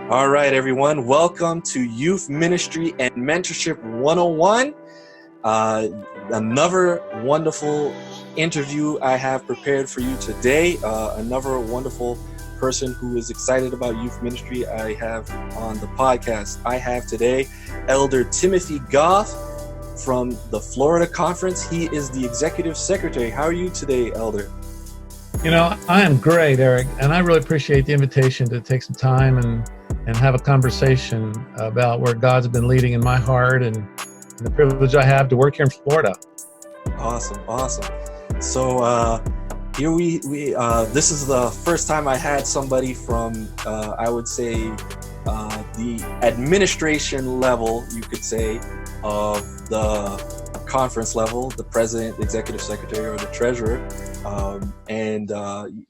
All right, everyone. Welcome to Youth Ministry and Mentorship 101. Another wonderful interview I have prepared for you today. Another wonderful person who is excited about youth ministry I have on the podcast. I have today Elder Timothy Goff from the Florida Conference. He is the Executive Secretary. How are you today, Elder? You know, I am great, Eric, and I really appreciate the invitation to take some time and have a conversation about where God's been leading in my heart and the privilege I have to work here in Florida. Awesome. So here we this is the first time I had somebody from I would say the administration level, you could say, of the conference level, the president, the executive secretary, or the treasurer, and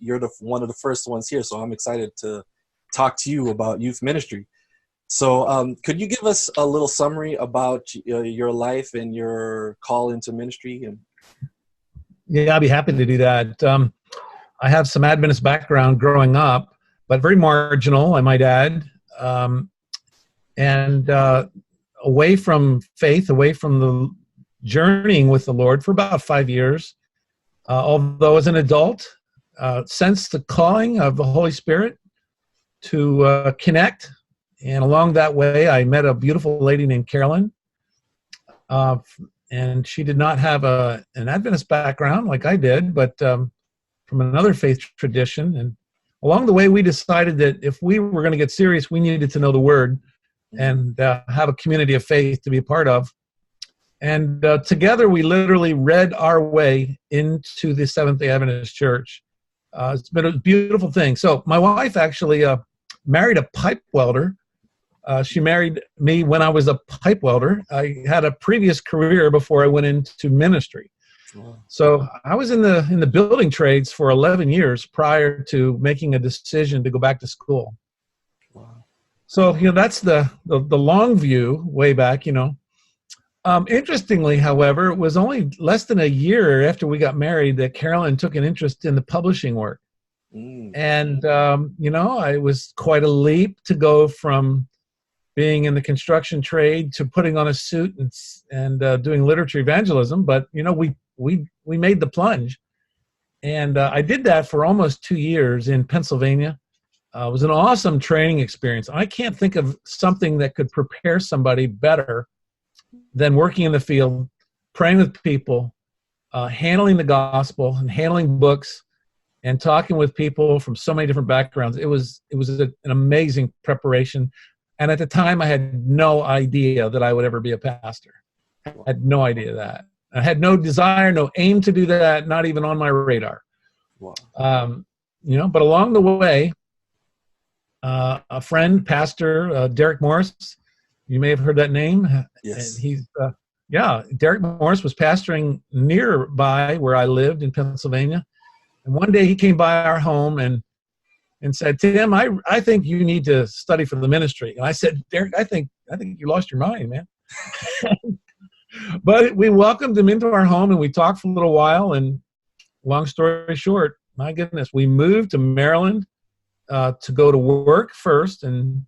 you're one of the first ones here, so I'm excited to talk to you about youth ministry. So could you give us a little summary about your life and your call into ministry? Yeah, I'd be happy to do that. I have some Adventist background growing up, but very marginal, I might add, and away from faith, away from the journeying with the Lord for about 5 years. Although as an adult, sensed the calling of the Holy Spirit to connect. And along that way, I met a beautiful lady named Carolyn. And she did not have an Adventist background like I did, but from another faith tradition. And along the way, we decided that if we were going to get serious, we needed to know the Word and have a community of faith to be a part of. And together, we literally read our way into the Seventh-day Adventist Church. It's been a beautiful thing. So my wife actually married a pipe welder. She married me when I was a pipe welder. I had a previous career before I went into ministry. Wow. So I was in the building trades for 11 years prior to making a decision to go back to school. Wow. So, that's the long view way back, Interestingly, however, it was only less than a year after we got married that Carolyn took an interest in the publishing work. And, I was quite a leap to go from being in the construction trade to putting on a suit and doing literature evangelism. But, we made the plunge. And I did that for almost 2 years in Pennsylvania. It was an awesome training experience. I can't think of something that could prepare somebody better than working in the field, praying with people, handling the gospel and handling books and talking with people from so many different backgrounds. It was an amazing preparation. And at the time, I had no idea that I would ever be a pastor. I had no idea that. I had no desire, no aim to do that, not even on my radar. Wow. But along the way, a friend, Pastor Derek Morris, you may have heard that name. Yes. And he's, Derek Morris was pastoring nearby where I lived in Pennsylvania. And one day he came by our home and said, "Tim, I think you need to study for the ministry." And I said, "Derek, I think you lost your mind, man." But we welcomed him into our home and we talked for a little while. And long story short, my goodness, we moved to Maryland to go to work first and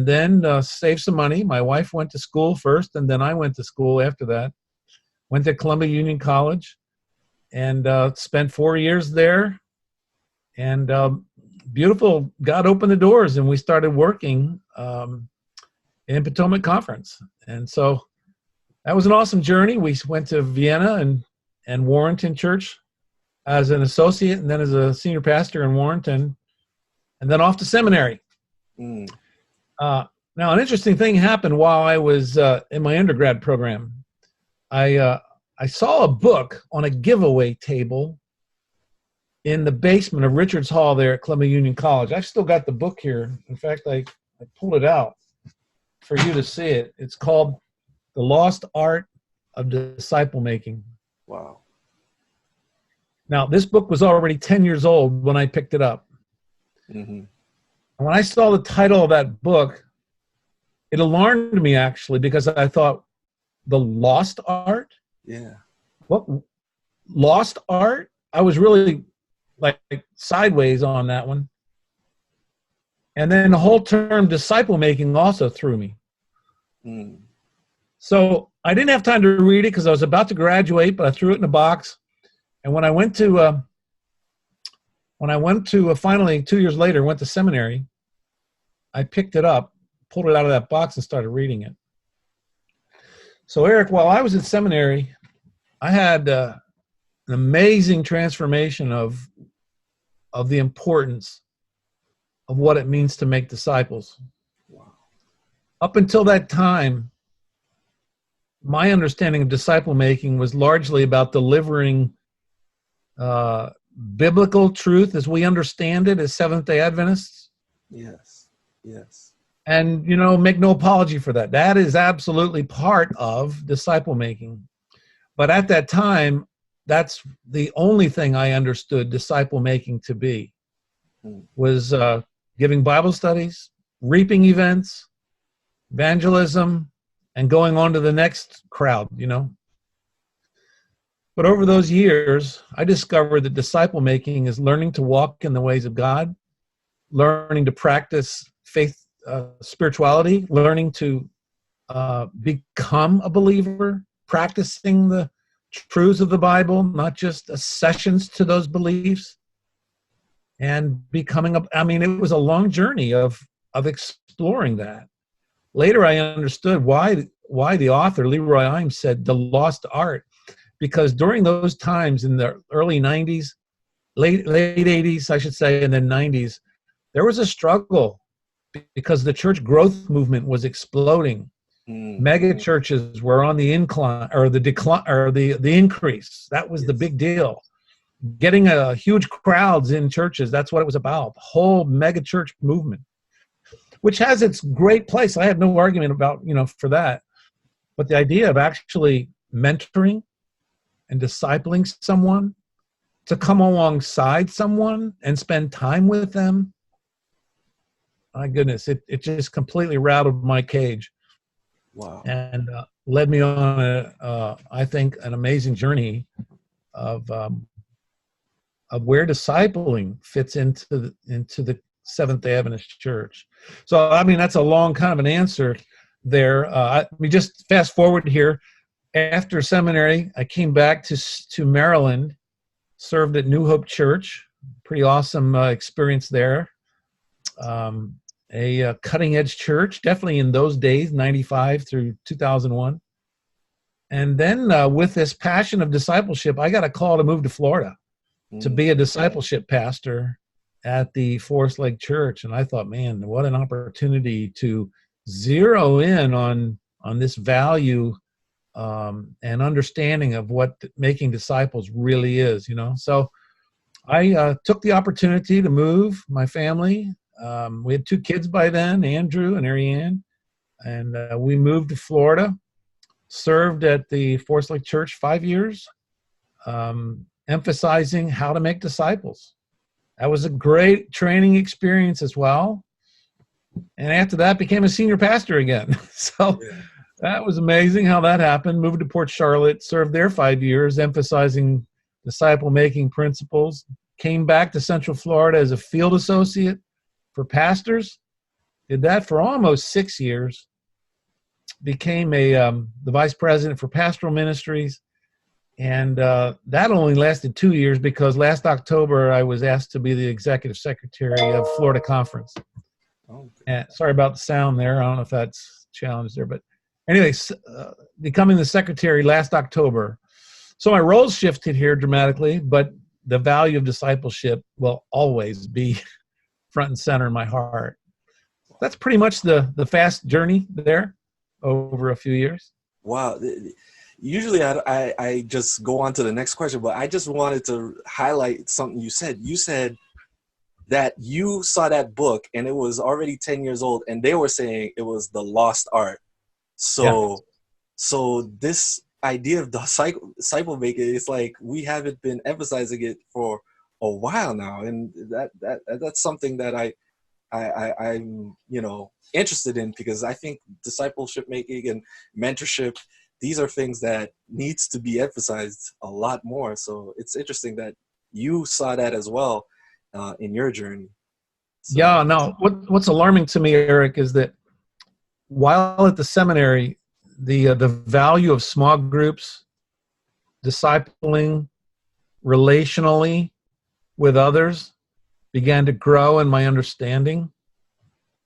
then save some money. My wife went to school first, and then I went to school after that. Went to Columbia Union College and spent 4 years there. And beautiful, God opened the doors, and we started working in Potomac Conference. And so that was an awesome journey. We went to Vienna and Warrenton Church as an associate, and then as a senior pastor in Warrenton, and then off to seminary. Now, an interesting thing happened while I was in my undergrad program. I saw a book on a giveaway table in the basement of Richards Hall there at Columbia Union College. I've still got the book here. In fact, I pulled it out for you to see it. It's called The Lost Art of Disciple Making. Wow. Now, this book was already 10 years old when I picked it up. Mm-hmm. And when I saw the title of that book, it alarmed me, actually, because I thought, the lost art? Yeah. What? Lost art? I was really like sideways on that one. And then the whole term disciple making also threw me. Mm. So I didn't have time to read it because I was about to graduate, but I threw it in a box. And when I went to finally 2 years later, went to seminary, I picked it up, pulled it out of that box, and started reading it. So Eric, while I was at seminary, I had an amazing transformation of the importance of what it means to make disciples. Wow. Up until that time, my understanding of disciple making was largely about delivering biblical truth as we understand it as Seventh-day Adventists. Yes. Yes. And, make no apology for that. That is absolutely part of disciple making. But at that time, that's the only thing I understood disciple making to be, was giving Bible studies, reaping events, evangelism, and going on to the next crowd, But over those years, I discovered that disciple making is learning to walk in the ways of God, learning to practice faith, spirituality, learning to become a believer, practicing the truths of the Bible, not just accessions to those beliefs, and becoming it was a long journey of exploring that. Later, I understood why the author, Leroy Imes, said the lost art, because during those times in the early 90s, late 80s, I should say, and then 90s, there was a struggle because the church growth movement was exploding. Mega churches were on the incline or the decline or the increase. That was the big deal. Getting huge crowds in churches, that's what it was about. The whole mega church movement, which has its great place. I have no argument about, for that. But the idea of actually mentoring and discipling someone, to come alongside someone and spend time with them, my goodness, it just completely rattled my cage. Wow. And led me on I think, an amazing journey of where discipling fits into the Seventh-day Adventist Church. So, that's a long kind of an answer there. We just fast forward here. After seminary, I came back to Maryland, served at New Hope Church. Pretty awesome experience there. A cutting-edge church, definitely in those days, 95 through 2001. And then with this passion of discipleship, I got a call to move to Florida to be a discipleship pastor at the Forest Lake Church. And I thought, man, what an opportunity to zero in on this value and understanding of what making disciples really is, So I took the opportunity to move my family. We had 2 kids by then, Andrew and Ariane, and we moved to Florida, served at the Forest Lake Church 5 years, emphasizing how to make disciples. That was a great training experience as well. And after that, became a senior pastor again. So that was amazing how that happened. Moved to Port Charlotte, served there 5 years, emphasizing disciple-making principles. Came back to Central Florida as a field associate for pastors. Did that for almost 6 years. Became the vice president for pastoral ministries. And that only lasted 2 years because last October I was asked to be the executive secretary of Florida Conference. Sorry about the sound there. I don't know if that's challenged there. But anyways, becoming the secretary last October. So my roles shifted here dramatically, but the value of discipleship will always be front and center in my heart. That's pretty much the fast journey there over a few years. Wow. Usually I just go on to the next question, but I just wanted to highlight something you said. You said that you saw that book and it was already 10 years old and they were saying it was the lost art. So this idea of disciple making, it's like we haven't been emphasizing it for a while now. And that's something that I'm interested in, because I think discipleship making and mentorship, these are things that needs to be emphasized a lot more. So it's interesting that you saw that as well in your journey. So Yeah, no. What's alarming to me, Eric, is that while at the seminary, the value of small groups, discipling relationally with others, began to grow in my understanding,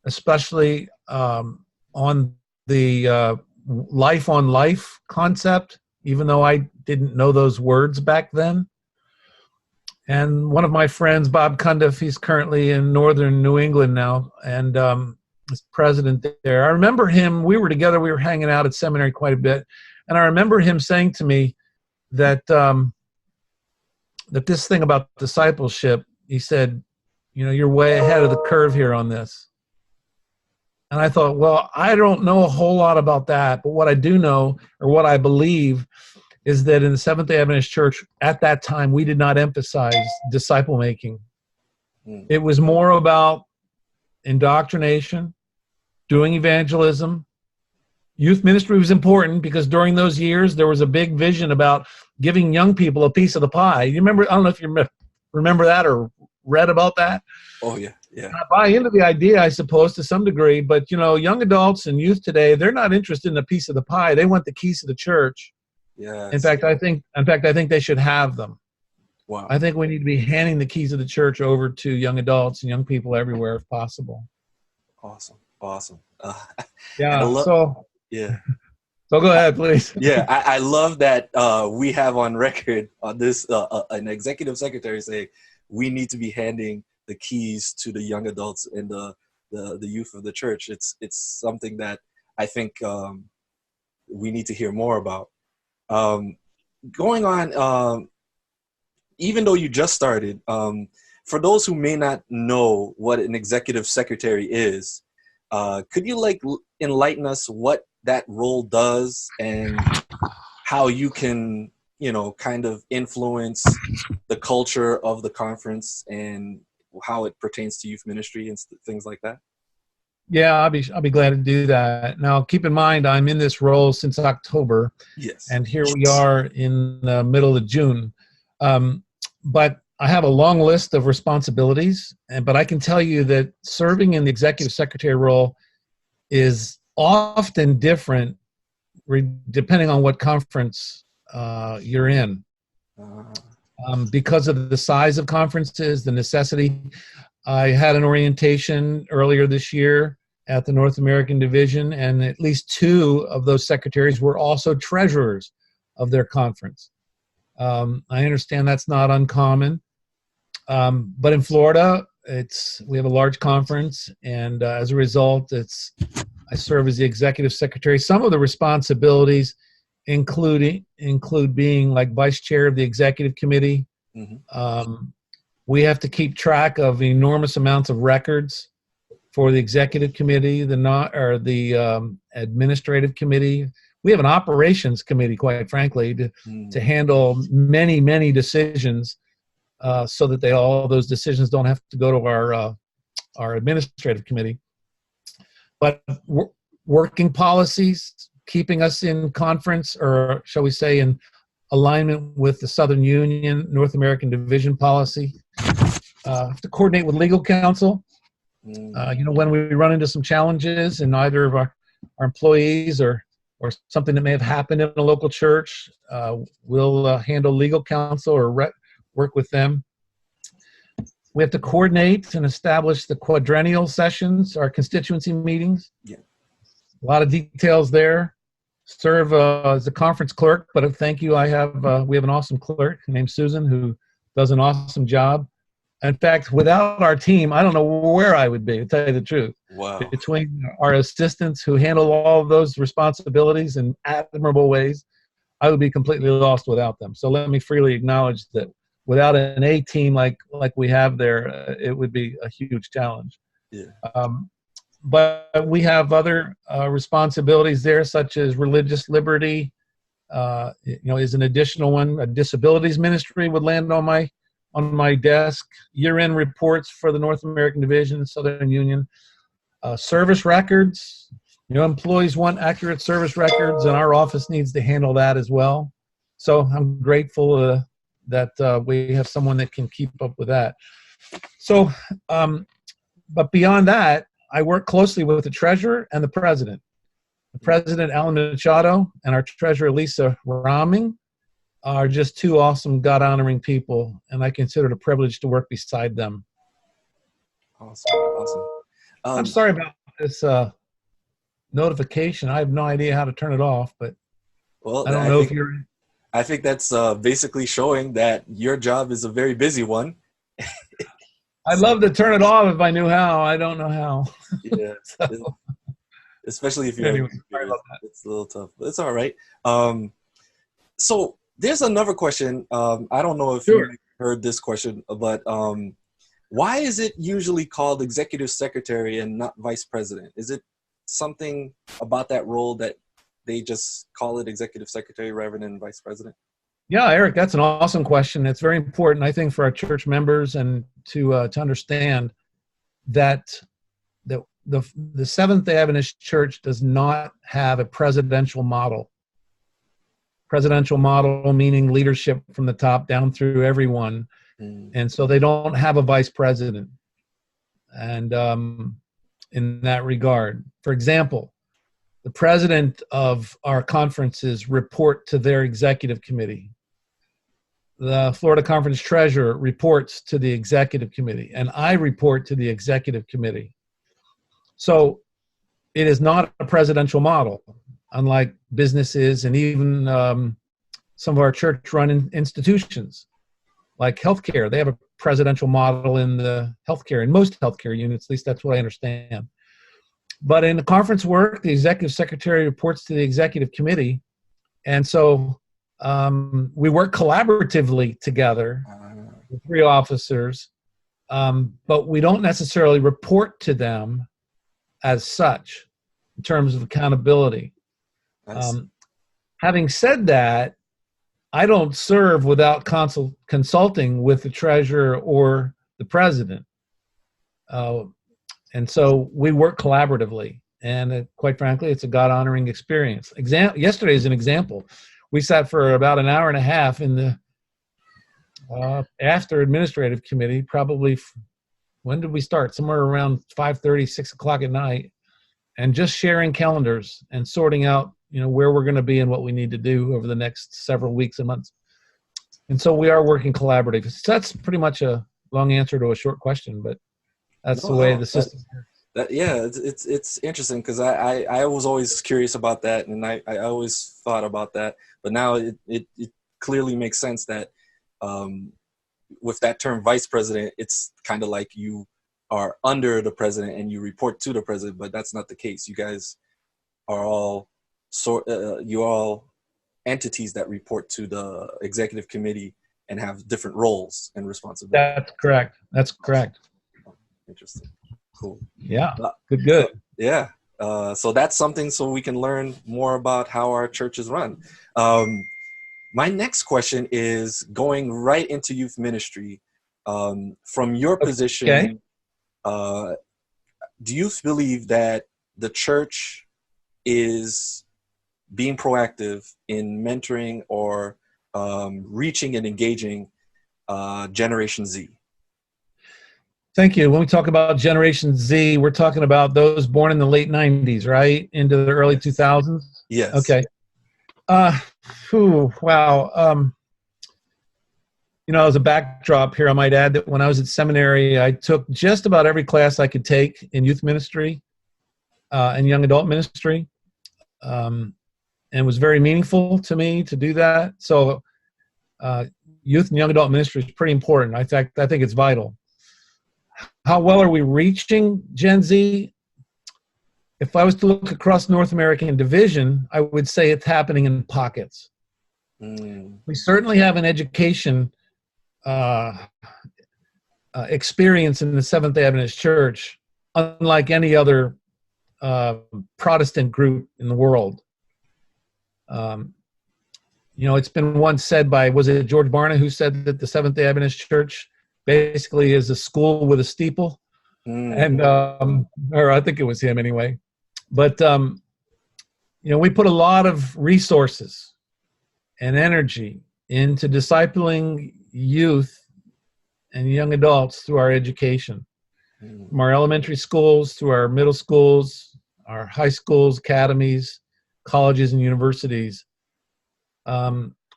especially on the life on life concept, even though I didn't know those words back then. And one of my friends, Bob Cundiff, he's currently in northern New England now, and is president there. I remember him, we were together, we were hanging out at seminary quite a bit, and I remember him saying to me that that this thing about discipleship, he said, you know, you're way ahead of the curve here on this. And I thought, well, I don't know a whole lot about that, but what I do know, or what I believe, is that in the Seventh-day Adventist Church at that time, we did not emphasize disciple making. It was more about indoctrination, doing evangelism. Youth ministry was important because during those years, there was a big vision about giving young people a piece of the pie. You remember, I don't know if you remember that or read about that. Oh, yeah, yeah. I buy into the idea, I suppose, to some degree, but, you know, young adults and youth today, they're not interested in a piece of the pie. They want the keys to the church. Yes. In fact, I think they should have them. Wow. I think we need to be handing the keys of the church over to young adults and young people everywhere if possible. Awesome. Yeah. Yeah. So go ahead, please. Yeah, I love that we have on record on this an executive secretary saying we need to be handing the keys to the young adults and the youth of the church. It's something that I think we need to hear more about. Going on, even though you just started, for those who may not know what an executive secretary is, could you enlighten us what that role does and how you can, kind of influence the culture of the conference and how it pertains to youth ministry and things like that? Yeah, I'll be glad to do that. Now, keep in mind, I'm in this role since October. Yes. And here we are in the middle of June. But I have a long list of responsibilities, but I can tell you that serving in the executive secretary role is often different depending on what conference you're in. Because of the size of conferences, the necessity. I had an orientation earlier this year at the North American Division, and at least 2 of those secretaries were also treasurers of their conference. I understand that's not uncommon, but in Florida, we have a large conference, and as a result, I serve as the executive secretary. Some of the responsibilities include being like vice chair of the executive committee. Mm-hmm. We have to keep track of enormous amounts of records for the executive committee, the administrative committee. We have an operations committee, quite frankly, to handle many, many decisions, so that all those decisions don't have to go to our administrative committee. But working policies, keeping us in conference, or shall we say in alignment with the Southern Union, North American Division policy. Have to coordinate with legal counsel. When we run into some challenges in either of our employees or something that may have happened in a local church, we'll handle legal counsel or work with them. We have to coordinate and establish the quadrennial sessions, our constituency meetings. Yeah. A lot of details there. Serve as a conference clerk, but thank you. We have an awesome clerk named Susan who does an awesome job. In fact, without our team, I don't know where I would be, to tell you the truth. Wow. Between our assistants who handle all of those responsibilities in admirable ways, I would be completely lost without them. So let me freely acknowledge that without an A team like we have there, it would be a huge challenge. Yeah. But we have other responsibilities there, such as religious liberty, is an additional one. A disabilities ministry would land on my desk. Year-end reports for the North American Division, Southern Union. Service records. Employees want accurate service records, and our office needs to handle that as well. So I'm grateful that we have someone that can keep up with that. So but beyond that, I work closely with the treasurer and the president. The president, Alan Machado, and our treasurer, Lisa Raming, are just two awesome, God-honoring people, and I consider it a privilege to work beside them. Awesome, awesome. I'm sorry about this notification. I have no idea how to turn it off, but well, I don't know if you're... I think that's basically showing that your job is a very busy one. I'd love to turn it off if I knew how. I don't know how. Yeah. So, especially if you're anyway, sorry about that. It's a little tough, but it's all right. So there's another question. I don't know if Sure. you heard this question, but why is it usually called executive secretary and not vice president? Is it something about that role that they just call it executive secretary rather than vice president? Yeah, Eric, that's an awesome question. It's very important, I think, for our church members and to understand that the Seventh-day Adventist Church does not have a presidential model. Presidential model meaning leadership from the top down through everyone. And so they don't have a vice president. And in that regard, for example, the president of our conferences report to their executive committee. The Florida Conference treasurer reports to the executive committee, and I report to the executive committee. So it is not a presidential model, unlike businesses and even some of our church-run institutions, like healthcare. They have a presidential model in the healthcare, in most healthcare units, at least that's what I understand. But in the conference work, the executive secretary reports to the executive committee, and so we work collaboratively together, the three officers, but we don't necessarily report to them as such in terms of accountability. Nice. Having said that, I don't serve without consulting with the treasurer or the president. And so we work collaboratively. And quite frankly, it's a God-honoring experience. Yesterday is an example. We sat for about an hour and a half in the after administrative committee, probably, when did we start? Somewhere around 5:30, 6 o'clock at night, and just sharing calendars and sorting out, where we're going to be and what we need to do over the next several weeks and months. And so we are working collaboratively. So that's pretty much a long answer to a short question, but that's the way the system works. Yeah, it's interesting because I was always curious about that, and I always thought about that, but now it clearly makes sense that with that term vice president, it's kind of like you are under the president and you report to the president, but that's not the case. You guys are all you're all entities that report to the executive committee and have different roles and responsibilities. That's correct. That's correct. Interesting. Cool. Yeah. Good. So, yeah. So that's something so we can learn more about how our church is run. My next question is going right into youth ministry. From your position, do you believe that the church is being proactive in mentoring or reaching and engaging Generation Z? Thank you. When we talk about Generation Z, we're talking about those born in the late 90s, right? Into the early 2000s? Yes. Okay. Wow. As a backdrop here, I might add that when I was at seminary, I took just about every class I could take in youth ministry and young adult ministry. And it was very meaningful to me to do that. So youth and young adult ministry is pretty important. I think it's vital. How well are we reaching Gen Z? If I was to look across North American division, I would say it's happening in pockets. We certainly have an education experience in the Seventh-day Adventist Church, unlike any other Protestant group in the world. It's been once said by, was it George Barna who said that the Seventh-day Adventist Church basically is a school with a steeple? And or I think it was him anyway. But we put a lot of resources and energy into discipling youth and young adults through our education. Mm. from our elementary schools through our middle schools, our high schools, academies, colleges, and universities.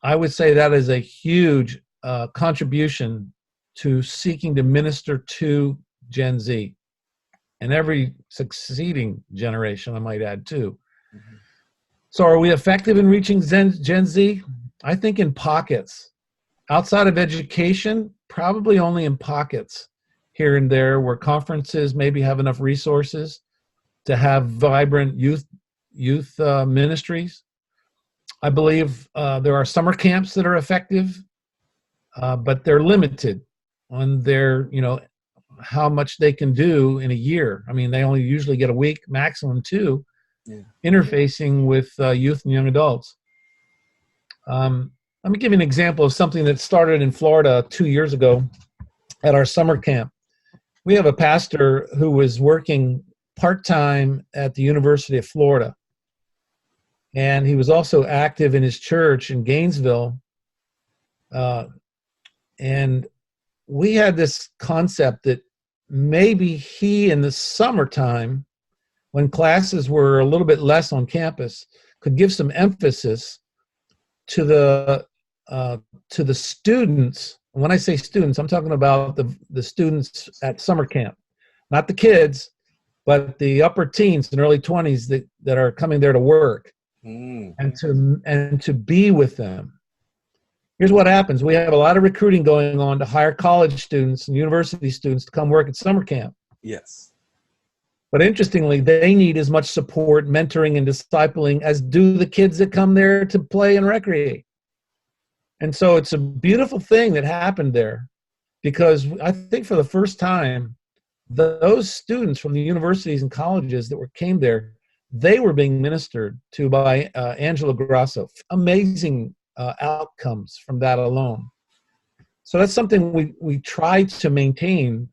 I would say that is a huge contribution to seeking to minister to Gen Z and every succeeding generation, I might add, too. Mhm. So are we effective in reaching Gen Z? I think in pockets. Outside of education, probably only in pockets here and there where conferences maybe have enough resources to have vibrant youth ministries. I believe there are summer camps that are effective, but they're limited on their, how much they can do in a year. I mean, they only usually get a week, maximum two, Yeah. interfacing with youth and young adults. Let me give you an example of something that started in Florida 2 years ago at our summer camp. We have a pastor who was working part-time at the University of Florida, and he was also active in his church in Gainesville. And we had this concept that maybe he, in the summertime, when classes were a little bit less on campus, could give some emphasis to the students. When I say students, I'm talking about the students at summer camp, not the kids, but the upper teens and early 20s that are coming there to work, Mm. and to be with them. Here's what happens. We have a lot of recruiting going on to hire college students and university students to come work at summer camp. Yes. But interestingly, they need as much support, mentoring, and discipling as do the kids that come there to play and recreate. And so it's a beautiful thing that happened there, because I think for the first time, those students from the universities and colleges that came there, they were being ministered to by Angela Grasso. Amazing outcomes from that alone. So that's something we try to maintain,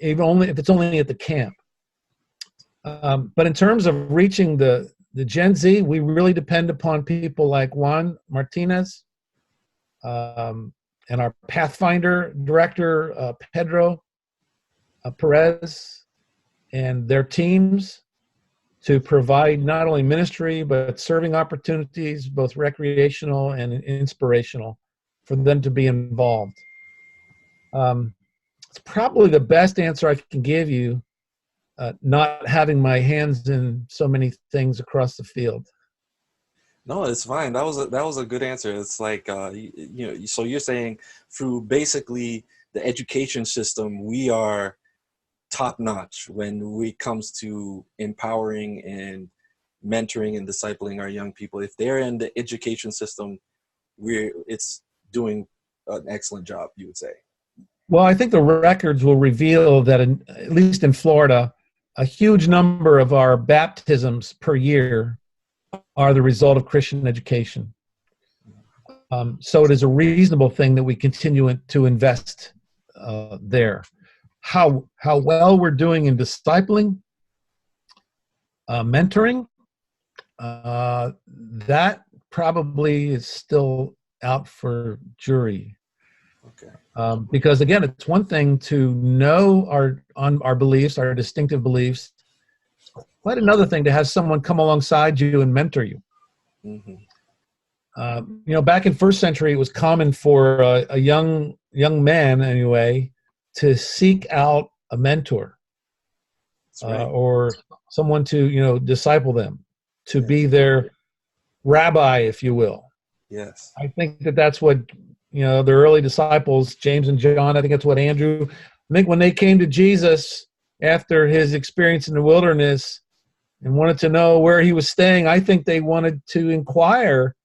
even only if it's only at the camp. But in terms of reaching the Gen Z, we really depend upon people like Juan Martinez, and our Pathfinder director, Pedro Perez, and their teams to provide not only ministry, but serving opportunities, both recreational and inspirational, for them to be involved. It's probably the best answer I can give you, not having my hands in so many things across the field. No, it's fine. That was a good answer. It's like so you're saying through basically the education system, we are top notch when it comes to empowering and mentoring and discipling our young people. If they're in the education system, it's doing an excellent job, you would say. Well, I think the records will reveal that, at least in Florida, a huge number of our baptisms per year are the result of Christian education. So it is a reasonable thing that we continue to invest there. How well we're doing in discipling, mentoring, that probably is still out for jury. Okay. Because again, it's one thing to know our beliefs, our distinctive beliefs. Quite another thing to have someone come alongside you and mentor you. Mm-hmm. Back in first century, it was common for a young man, anyway, to seek out a mentor, Right. or someone to disciple them, to Yeah. be their rabbi, if you will. Yes. I think that's what the early disciples, James and John. I think that's what Andrew. I think when they came to Jesus after his experience in the wilderness and wanted to know where he was staying, I think they wanted to inquire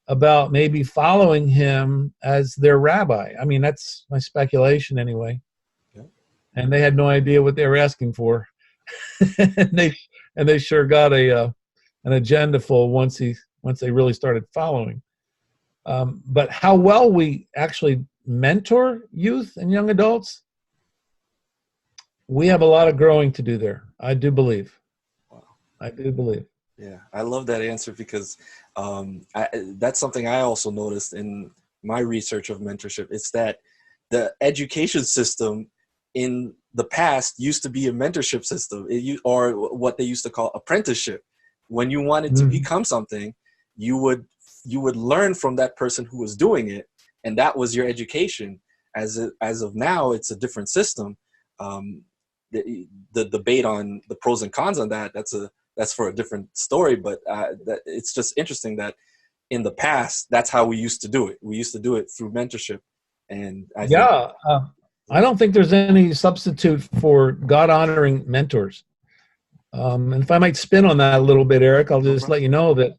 about maybe following him as their rabbi. I mean, that's my speculation anyway. Yeah. And they had no idea what they were asking for. and they sure got an agenda full once they really started following. But how well we actually mentor youth and young adults, we have a lot of growing to do there. I do believe. Wow. I do believe. Yeah, I love that answer because that's something I also noticed in my research of mentorship. It's that the education system in the past used to be a mentorship system, or what they used to call apprenticeship. When you wanted to become something, you would learn from that person who was doing it, and that was your education. As of now, it's a different system. The debate on the pros and cons on that's for a different story. But it's just interesting that in the past, that's how we used to do it. We used to do it through mentorship, and I don't think there's any substitute for God-honoring mentors. And if I might spin on that a little bit, Eric, I'll just let you know that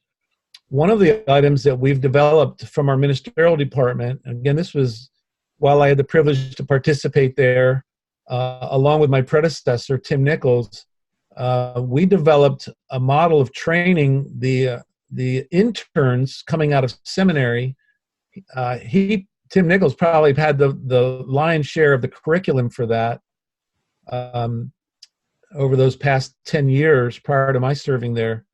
one of the items that we've developed from our ministerial department, again, this was while I had the privilege to participate there, along with my predecessor, Tim Nichols, we developed a model of training the interns coming out of seminary. Tim Nichols probably had the lion's share of the curriculum for that over those past 10 years prior to my serving there.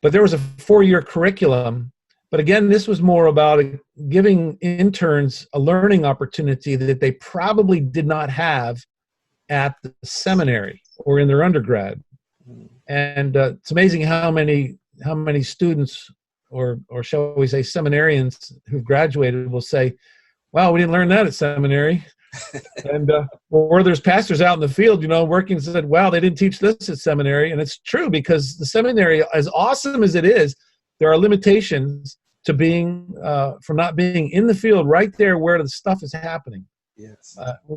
But there was a 4-year curriculum. But again, this was more about giving interns a learning opportunity that they probably did not have at the seminary or in their undergrad. And it's amazing how many students, or shall we say seminarians who've graduated, will say, wow, we didn't learn that at seminary. And or there's pastors out in the field, working, and said, wow, they didn't teach this at seminary. And it's true, because the seminary, as awesome as it is, there are limitations to being from not being in the field right there where the stuff is happening. Yes.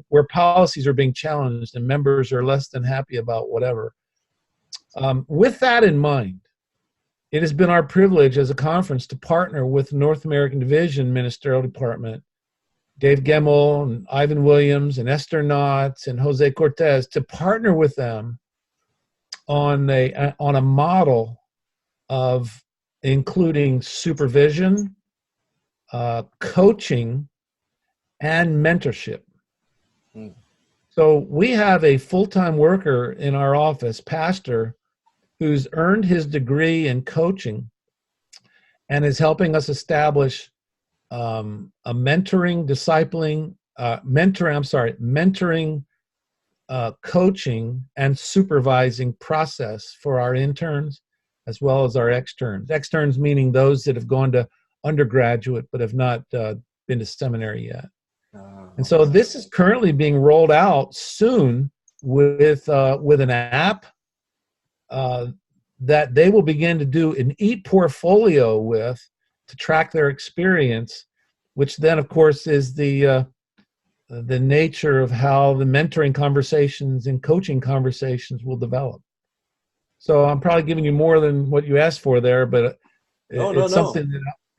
Where policies are being challenged and members are less than happy about whatever. With that in mind, it has been our privilege as a conference to partner with the North American Division Ministerial Department, Dave Gemmel and Ivan Williams and Esther Knotts and Jose Cortez, to partner with them on a model of including supervision, coaching, and mentorship. So we have a full-time worker in our office, pastor, who's earned his degree in coaching and is helping us establish a mentoring, coaching, and supervising process for our interns as well as our externs. Externs meaning those that have gone to undergraduate but have not been to seminary yet. And so this is currently being rolled out soon with an app that they will begin to do an e-portfolio with, to track their experience, which then, of course, is the nature of how the mentoring conversations and coaching conversations will develop. So I'm probably giving you more than what you asked for there, but it's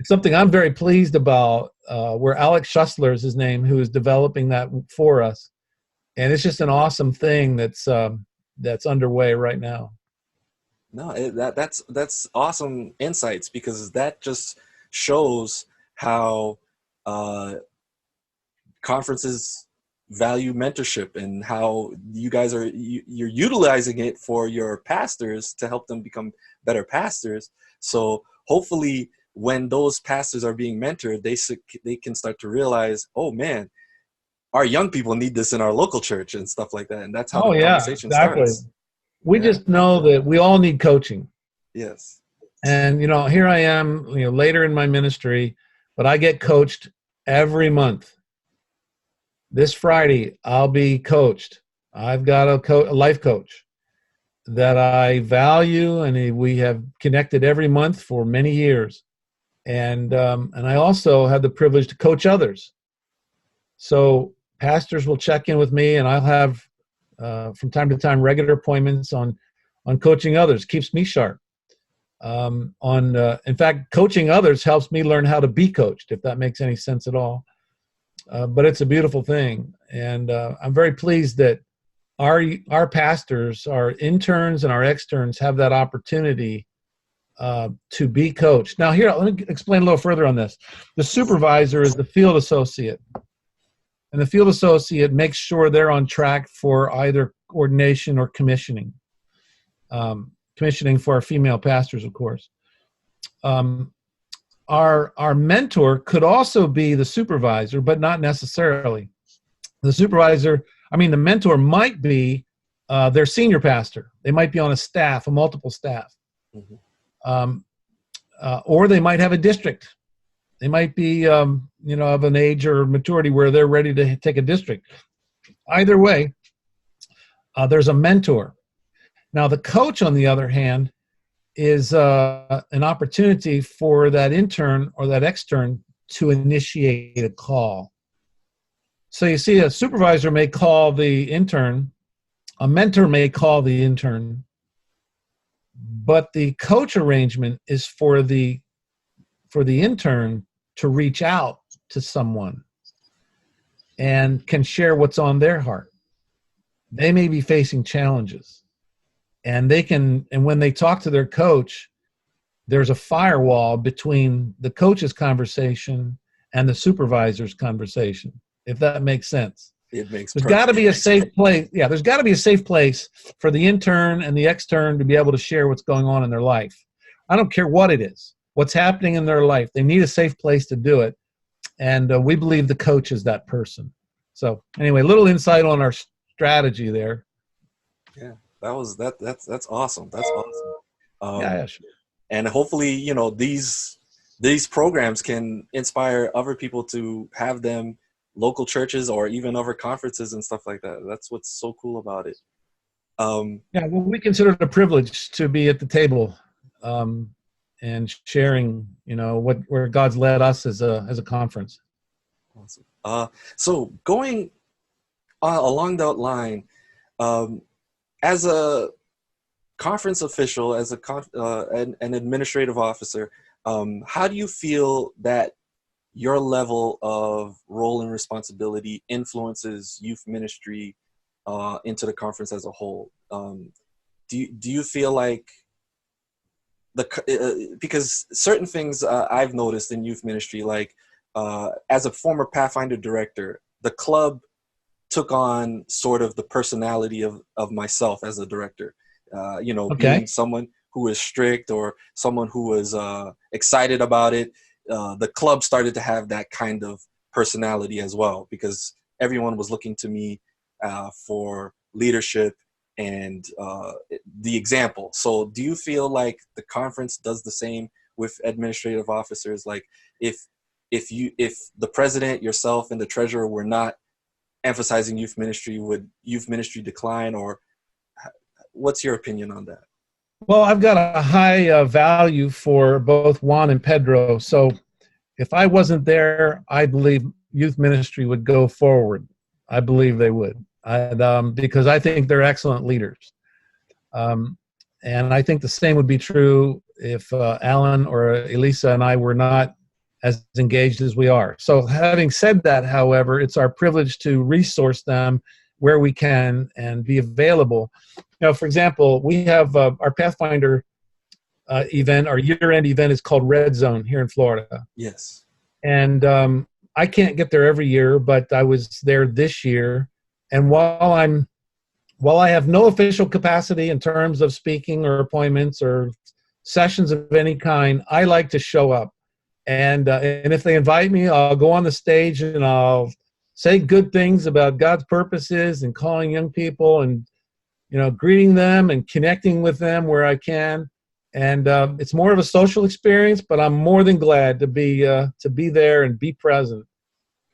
something I'm very pleased about. Where Alex Schussler is his name, who is developing that for us, and it's just an awesome thing that's underway right now. No, that's awesome insights, because that just shows how conferences value mentorship, and how you guys you're utilizing it for your pastors to help them become better pastors. So hopefully when those pastors are being mentored, they can start to realize, oh man, our young people need this in our local church and stuff like that. And that's how the conversation starts. We just know that we all need coaching. Yes. And, here I am, later in my ministry, but I get coached every month. This Friday, I'll be coached. I've got a life coach that I value, and we have connected every month for many years. And I also have the privilege to coach others. So pastors will check in with me, and I'll have, from time to time, regular appointments on coaching others. Keeps me sharp. In fact, coaching others helps me learn how to be coached, if that makes any sense at all. But it's a beautiful thing. And I'm very pleased that our pastors, our interns, and our externs have that opportunity to be coached. Now here, let me explain a little further on this. The supervisor is the field associate. And the field associate makes sure they're on track for either ordination or commissioning. Commissioning for our female pastors, of course. Our mentor could also be the supervisor, but not necessarily. The supervisor, the mentor might be their senior pastor. They might be on a staff, a multiple staff. Mhm. Or they might have a district. They might be, of an age or maturity where they're ready to take a district. Either way, there's a mentor. Now, the coach, on the other hand, is an opportunity for that intern or that extern to initiate a call. So you see, a supervisor may call the intern, a mentor may call the intern, but the coach arrangement is for the intern to reach out to someone and can share what's on their heart. They may be facing challenges, and when they talk to their coach, there's a firewall between the coach's conversation and the supervisor's conversation, if that makes sense. It makes There's got to be a safe place. Yeah, there's got to be a safe place for the intern and the extern to be able to share what's going on in their life. I don't care what it is, what's happening in their life. They need a safe place to do it, and we believe the coach is that person. So anyway, a little insight on our strategy there. Yeah, that's awesome. That's awesome. Yeah, sure. And hopefully, these programs can inspire other people to have them local churches or even other conferences and stuff like that. That's what's so cool about it. Yeah, well, we consider it a privilege to be at the table and sharing, where God's led us as a conference. Awesome. So going along that line, as a conference official, as an administrative officer, how do you feel that your level of role and responsibility influences youth ministry into the conference as a whole? Do you feel like because certain things I've noticed in youth ministry, like as a former Pathfinder director, the club took on sort of the personality of myself as a director. Being someone who is strict or someone who was excited about it. The club started to have that kind of personality as well, because everyone was looking to me for leadership and the example. So do you feel like the conference does the same with administrative officers? Like if the president, yourself, and the treasurer were not emphasizing youth ministry, would youth ministry decline? Or what's your opinion on that? Well, I've got a high value for both Juan and Pedro. So if I wasn't there, I believe youth ministry would go forward. I believe they would. Because I think they're excellent leaders. And I think the same would be true if Alan or Elisa and I were not as engaged as we are. So having said that, however, it's our privilege to resource them where we can and be available. For example, we have our Pathfinder event, our year-end event is called Red Zone here in Florida. Yes. And I can't get there every year, but I was there this year. And while I have no official capacity in terms of speaking or appointments or sessions of any kind, I like to show up. And if they invite me, I'll go on the stage and I'll say good things about God's purposes and calling young people and, greeting them and connecting with them where I can. And it's more of a social experience, but I'm more than glad to be there and be present.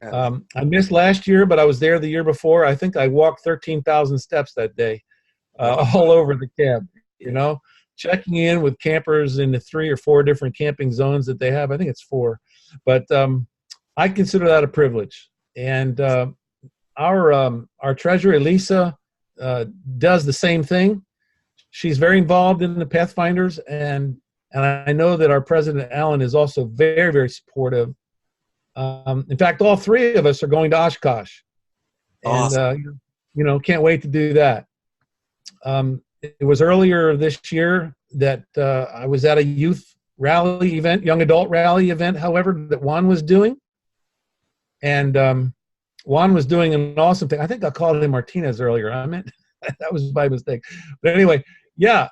I missed last year, but I was there the year before. I think I walked 13,000 steps that day, all over the camp, checking in with campers in the 3 or 4 different camping zones that they have. I think it's 4, but I consider that a privilege. And our treasurer, Lisa, does the same thing. She's very involved in the Pathfinders, and I know that our president, Alan, is also very, very supportive. In fact, all 3 of us are going to Oshkosh. Awesome. And, can't wait to do that. It was earlier this year that I was at a youth rally event, young adult rally event, however, that Juan was doing. And Juan was doing an awesome thing. I think I called him Martinez earlier. I meant that was by mistake. But anyway, yeah,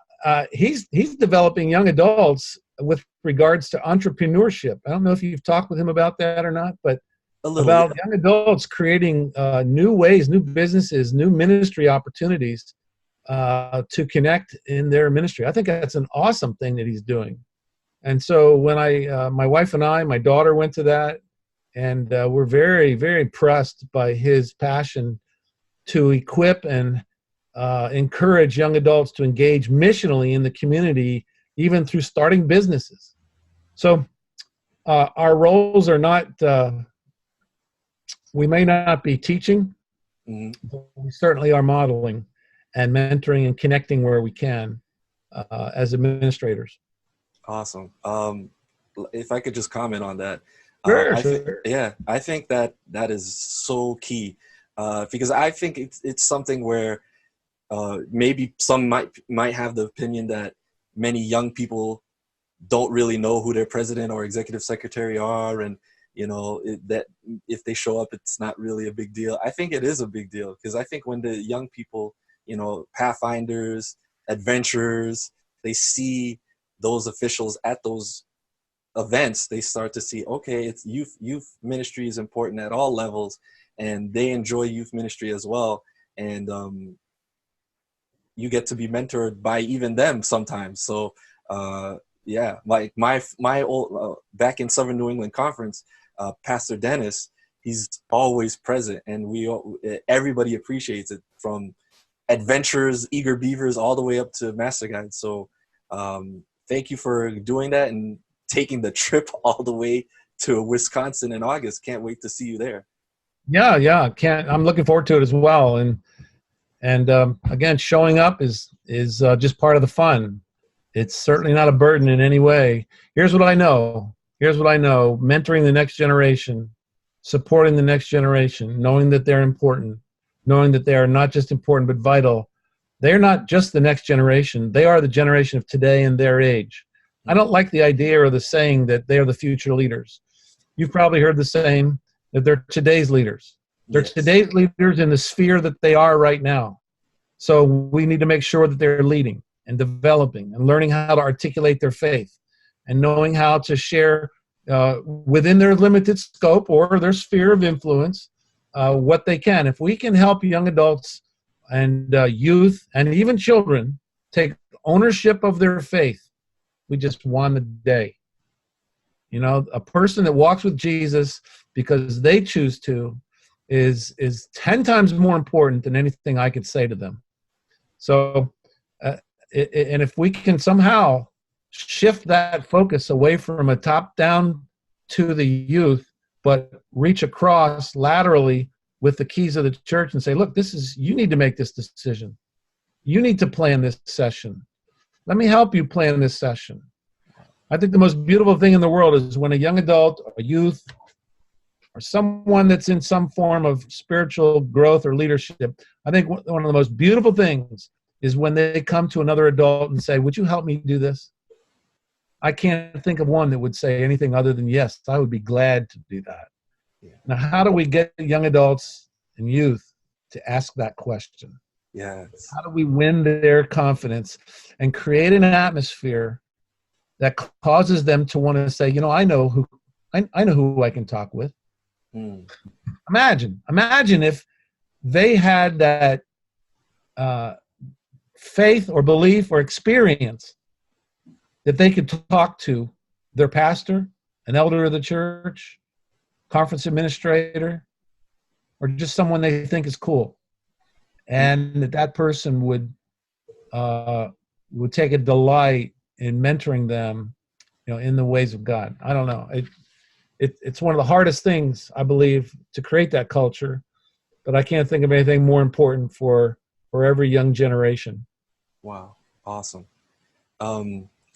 he's developing young adults with regards to entrepreneurship. I don't know if you've talked with him about that or not, but A little, about yeah. young adults creating new ways, new businesses, new ministry opportunities to connect in their ministry. I think that's an awesome thing that he's doing. And so when my wife and I, my daughter went to that, and we're very, very impressed by his passion to equip and encourage young adults to engage missionally in the community, even through starting businesses. So our roles are not, we may not be teaching, Hmm. but we certainly are modeling and mentoring and connecting where we can as administrators. Awesome. If I could just comment on that, Sure, I think, sure. yeah, I think that that is so key, because I think it's something where maybe some might have the opinion that many young people don't really know who their president or executive secretary are, and that if they show up, it's not really a big deal. I think it is a big deal, because I think when the young people, pathfinders, adventurers, they see those officials at those events, they start to see, okay, it's youth ministry is important at all levels, and they enjoy youth ministry as well. And you get to be mentored by even them sometimes. So yeah, like my old back in Southern New England Conference, Pastor Dennis, he's always present, and everybody appreciates it, from adventurers, eager beavers, all the way up to master guides. So thank you for doing that and taking the trip all the way to Wisconsin in August. Can't wait to see you there. Yeah, yeah. Can't. I'm looking forward to it as well. And again, showing up is just part of the fun. It's certainly not a burden in any way. Here's what I know. Here's what I know. Mentoring the next generation, supporting the next generation, knowing that they're important, knowing that they are not just important but vital. They're not just the next generation. They are the generation of today and their age. I don't like the idea or the saying that they are the future leaders. You've probably heard the same, that they're today's leaders. They're Yes. today's leaders in the sphere that they are right now. So we need to make sure that they're leading and developing and learning how to articulate their faith and knowing how to share within their limited scope or their sphere of influence what they can. If we can help young adults and youth and even children take ownership of their faith, we just won the day. A person that walks with Jesus because they choose to is 10 times more important than anything I could say to them. So, and if we can somehow shift that focus away from a top down to the youth, but reach across laterally with the keys of the church and say, look, you need to make this decision. You need to plan this session. Let me help you plan this session. I think the most beautiful thing in the world is when a young adult, a youth, or someone that's in some form of spiritual growth or leadership, I think one of the most beautiful things is when they come to another adult and say, would you help me do this? I can't think of one that would say anything other than, yes, I would be glad to do that. Yeah. Now, how do we get young adults and youth to ask that question? Yes. How do we win their confidence and create an atmosphere that causes them to want to say, I know who I can talk with. Mm. Imagine if they had that faith or belief or experience that they could talk to their pastor, an elder of the church, conference administrator, or just someone they think is cool, and that person would take a delight in mentoring them, in the ways of God. I don't know. It's one of the hardest things, I believe, to create that culture, but I can't think of anything more important for every young generation. Wow. Awesome.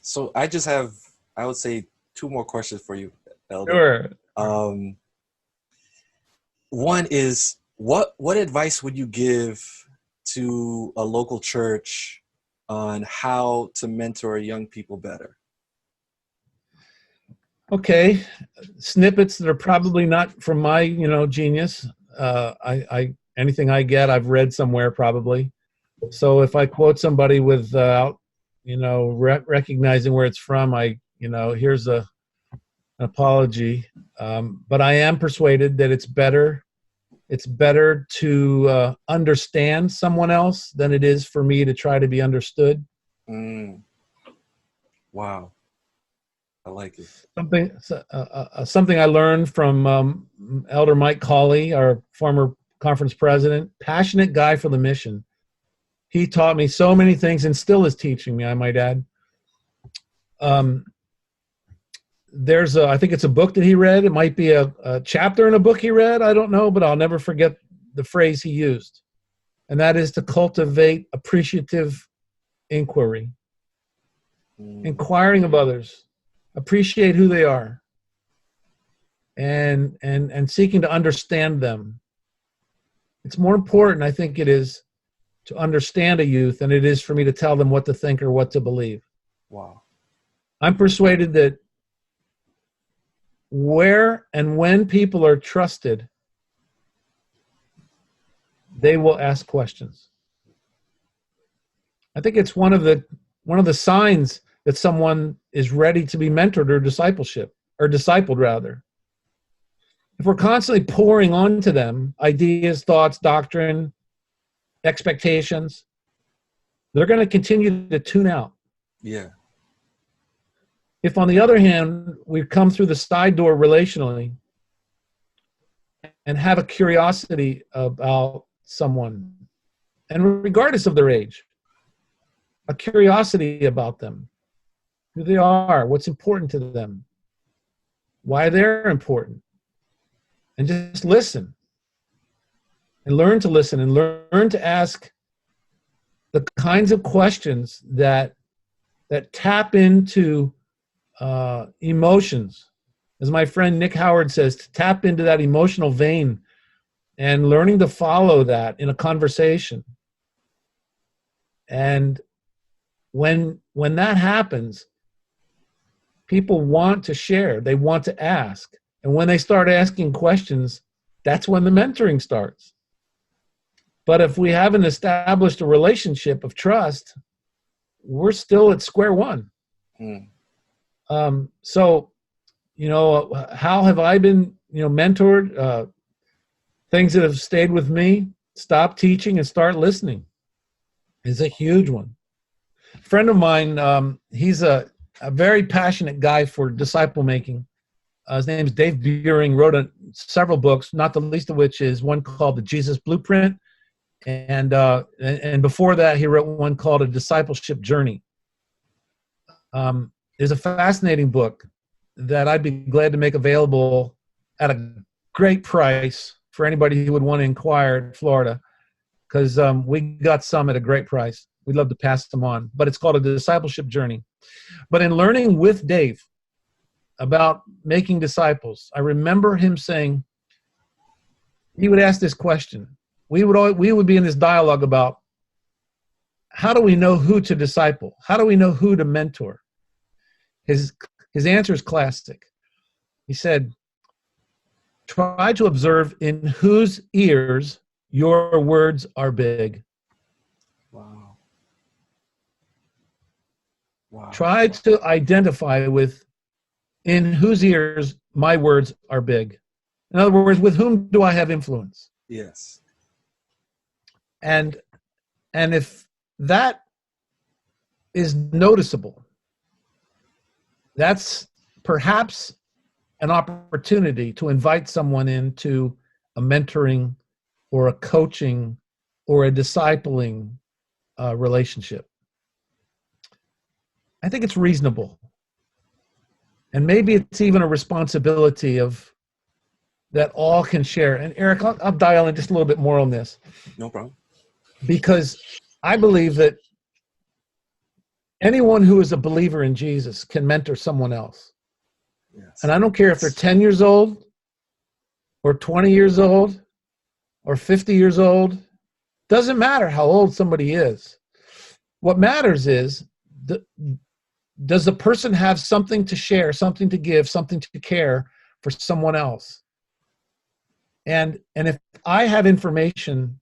So I just have, I would say, two more questions for you, Elder. Sure. One is, what advice would you give to a local church on how to mentor young people better? Okay, snippets that are probably not from my, genius. Anything I get, I've read somewhere probably. So if I quote somebody without, recognizing where it's from, here's a an apology. But I am persuaded that it's better to understand someone else than it is for me to try to be understood. Wow. I like it. Something I learned from Elder Mike Cawley, our former conference president, passionate guy for the mission. He taught me so many things and still is teaching me, I might add. I think it's a book that he read. It might be a chapter in a book he read. I don't know, but I'll never forget the phrase he used. And that is to cultivate appreciative inquiry. Inquiring of others. Appreciate who they are. And seeking to understand them. It's more important, I think it is, to understand a youth than it is for me to tell them what to think or what to believe. Wow. I'm persuaded that where and when people are trusted, they will ask questions. I think it's one of the signs that someone is ready to be mentored or discipled rather. If we're constantly pouring onto them ideas, thoughts, doctrine, expectations, they're going to continue to tune out. Yeah. If, on the other hand, we come through the side door relationally and have a curiosity about someone, and regardless of their age, a curiosity about them, who they are, what's important to them, why they're important, and just listen and learn to listen and learn to ask the kinds of questions that tap into emotions. As my friend Nick Howard says, to tap into that emotional vein and learning to follow that in a conversation. And when that happens, people want to share, they want to ask. And when they start asking questions, that's when the mentoring starts. But if we haven't established a relationship of trust, we're still at square one. So, how have I been, mentored? Things that have stayed with me: stop teaching and start listening is a huge one. A friend of mine, he's a very passionate guy for disciple making. His name is Dave Buehring, wrote several books, not the least of which is one called The Jesus Blueprint. And before that, he wrote one called A Discipleship Journey. It's a fascinating book that I'd be glad to make available at a great price for anybody who would want to inquire in Florida, because we got some at a great price. We'd love to pass them on. But it's called A Discipleship Journey. But in learning with Dave about making disciples, I remember him saying, he would ask this question. We would be in this dialogue about, how do we know who to disciple? How do we know who to mentor? His answer is classic. He said, try to observe in whose ears your words are big. Wow. Try to identify with in whose ears my words are big. In other words, with whom do I have influence? Yes. And if that is noticeable, that's perhaps an opportunity to invite someone into a mentoring or a coaching or a discipling relationship. I think it's reasonable. And maybe it's even a responsibility that all can share. And Eric, I'll dial in just a little bit more on this. No problem. Because I believe that anyone who is a believer in Jesus can mentor someone else. Yes. And I don't care if they're 10 years old or 20 years old or 50 years old. Doesn't matter how old somebody is. What matters is, does the person have something to share, something to give, something to care for someone else? And if I have information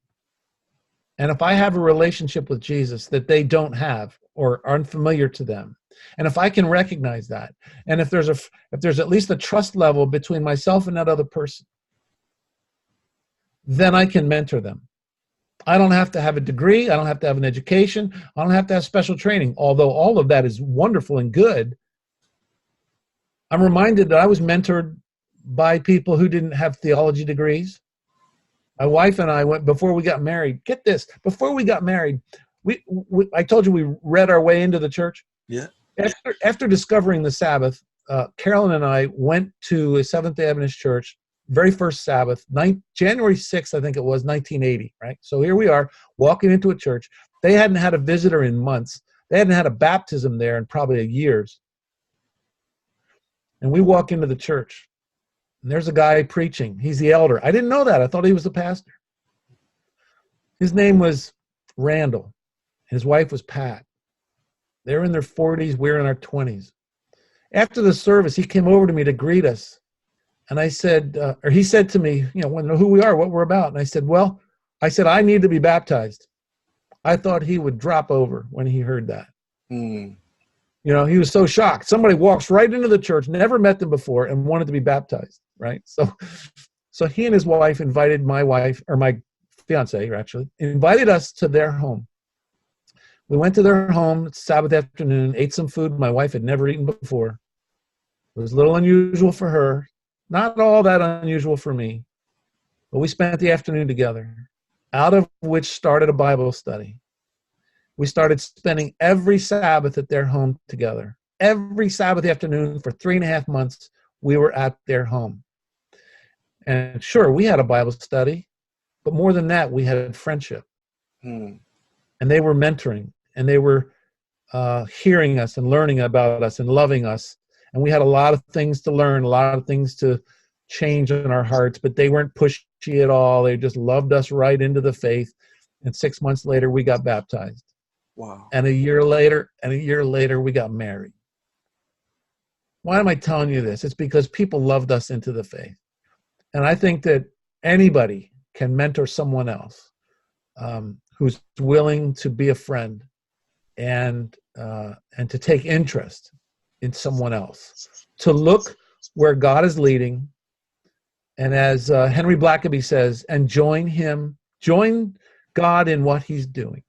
And if I have a relationship with Jesus that they don't have or are unfamiliar to them, and if I can recognize that, and if there's at least a trust level between myself and that other person, then I can mentor them. I don't have to have a degree. I don't have to have an education. I don't have to have special training, although all of that is wonderful and good. I'm reminded that I was mentored by people who didn't have theology degrees. My wife and I went, before we got married, get this, before we got married, I told you we read our way into the church. Yeah. After discovering the Sabbath, Carolyn and I went to a Seventh-day Adventist church, very first Sabbath, January 6th, I think it was, 1980, right? So here we are, walking into a church. They hadn't had a visitor in months. They hadn't had a baptism there in probably years. And we walk into the church, and there's a guy preaching. He's the elder. I didn't know that. I thought he was the pastor. His name was Randall. His wife was Pat. They're in their 40s. We're in our 20s. After the service, he came over to me to greet us. And I said, or he said to me, want to know who we are, what we're about. And I said, I need to be baptized. I thought he would drop over when he heard that. Mm. He was so shocked. Somebody walks right into the church, never met them before, and wanted to be baptized, right? So he and his wife invited my wife, or my fiance, actually, invited us to their home. We went to their home Sabbath afternoon, ate some food my wife had never eaten before. It was a little unusual for her, not all that unusual for me, but we spent the afternoon together, out of which started a Bible study. We started spending every Sabbath at their home together. Every Sabbath afternoon for 3.5 months, we were at their home. And sure, we had a Bible study, but more than that, we had friendship. And they were mentoring, and they were hearing us and learning about us and loving us. And we had a lot of things to learn, a lot of things to change in our hearts, but they weren't pushy at all. They just loved us right into the faith. And 6 months later, we got baptized. Wow. And a year later, we got married. Why am I telling you this? It's because people loved us into the faith. And I think that anybody can mentor someone else who's willing to be a friend and to take interest in someone else, to look where God is leading. And as Henry Blackaby says, and join God in what he's doing.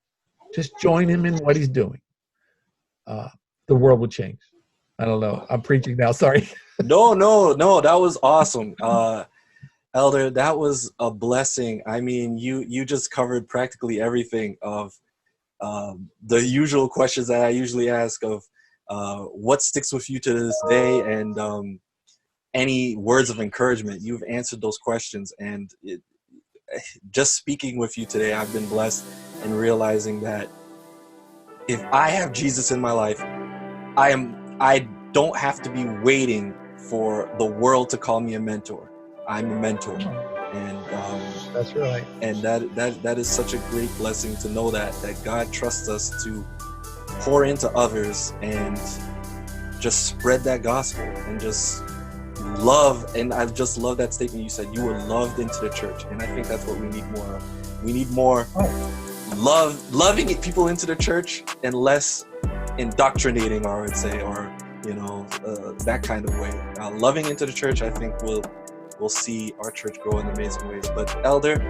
Just join him in what he's doing. The world would change. I don't know. I'm preaching now. Sorry. No. That was awesome. Elder, that was a blessing. I mean, you just covered practically everything of the usual questions that I usually ask of what sticks with you to this day, and any words of encouragement. You've answered those questions, and just speaking with you today, I've been blessed in realizing that if I have Jesus in my life, I don't have to be waiting for the world to call me a mentor. I'm a mentor, and that's right. And that is such a great blessing to know that God trusts us to pour into others and just spread that gospel and just love. And I just love that statement you said, you were loved into the church, and I think that's what we need more of. We need more loving people into the church and less indoctrinating, I would say, or that kind of way. Loving into the church, I think we'll see our church grow in amazing ways. But Elder,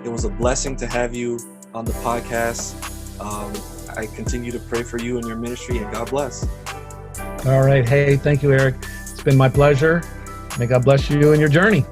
it was a blessing to have you on the podcast. I continue to pray for you and your ministry, and God bless. All right. Hey, thank you, Eric. It's been my pleasure. May God bless you in your journey.